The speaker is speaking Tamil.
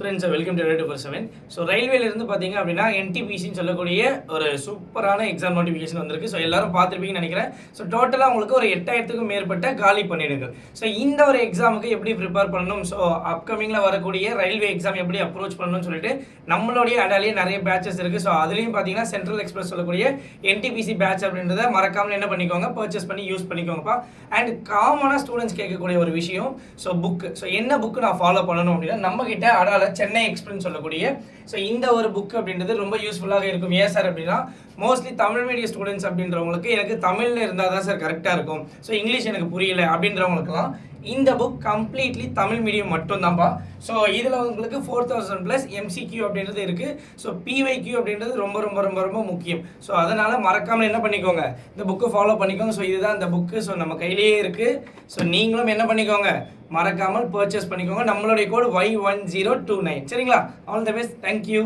Friends welcome to radio 47. So ரயில்வேல இருந்து பார்த்தீங்க அப்படின்னா என்டிபிசின்னு சொல்லக்கூடிய ஒரு சூப்பரான எக்ஸாம் நோட்டிஃபிகேஷன் வந்திருக்கு. ஸோ எல்லாரும் பார்த்துருப்பீங்கன்னு நினைக்கிறேன். ஸோ டோட்டலாக உங்களுக்கு ஒரு 8000க்கும் மேற்பட்ட காலி பணியிடங்கள். ஸோ இந்த ஒரு எக்ஸாமுக்கு எப்படி ப்ரிப்பேர் பண்ணணும், ஸோ அப்கமிங்கில் வரக்கூடிய ரயில்வே எக்ஸாம் எப்படி அப்ரோச் பண்ணணும்னு சொல்லிட்டு நம்மளுடைய அடாலேயே நிறைய பேட்சஸ் இருக்குது. ஸோ அதுலேயும் பார்த்தீங்கன்னா சென்ட்ரல் எக்ஸ்பிரஸ் சொல்லக்கூடிய என்டிபிசி பேட்ச் அப்படின்றத மறக்காமல் என்ன பண்ணிக்கோங்க, பர்ச்சேஸ் பண்ணி யூஸ் பண்ணிக்கோங்கப்பா. அண்ட் காமனாக ஸ்டூடெண்ட்ஸ் கேட்கக்கூடிய ஒரு விஷயம், ஸோ புக்கு. ஸோ என்ன புக்கு நான் ஃபாலோ பண்ணணும் அப்படின்னா, நம்ம கிட்ட அடால சென்னை எக்ஸ்பிரஸ் சொல்லக்கூடிய ஸோ இந்த ஒரு புக் அப்படின்றது ரொம்ப யூஸ்ஃபுல்லாக இருக்கும். ஏன் சார் அப்படின்னா, மோஸ்ட்லி தமிழ் மீடியம் ஸ்டூடெண்ட்ஸ் அப்படின்றவங்களுக்கு எனக்கு தமிழில் இருந்தால் தான் சார் கரெக்டாக இருக்கும், ஸோ இங்கிலீஷ் எனக்கு புரியல அப்படின்றவங்களுக்குலாம் இந்த புக் கம்ப்ளீட்லி தமிழ் மீடியம் மட்டும்தான்ப்பா. ஸோ இதில் உங்களுக்கு 4000+ MCQ அப்படின்றது இருக்குது. ஸோ PYQ அப்படின்றது ரொம்ப ரொம்ப ரொம்ப ரொம்ப முக்கியம். ஸோ அதனால் மறக்காமல் என்ன பண்ணிக்கோங்க, இந்த புக்கு ஃபாலோ பண்ணிக்கோங்க. ஸோ இதுதான் இந்த புக்கு. ஸோ நம்ம கையிலேயே இருக்குது. ஸோ நீங்களும் என்ன பண்ணிக்கோங்க, மறக்காமல் பர்ச்சேஸ் பண்ணிக்கோங்க. நம்மளுடைய கோடு Y1029. சரிங்களா? All the best. தேங்க்யூ.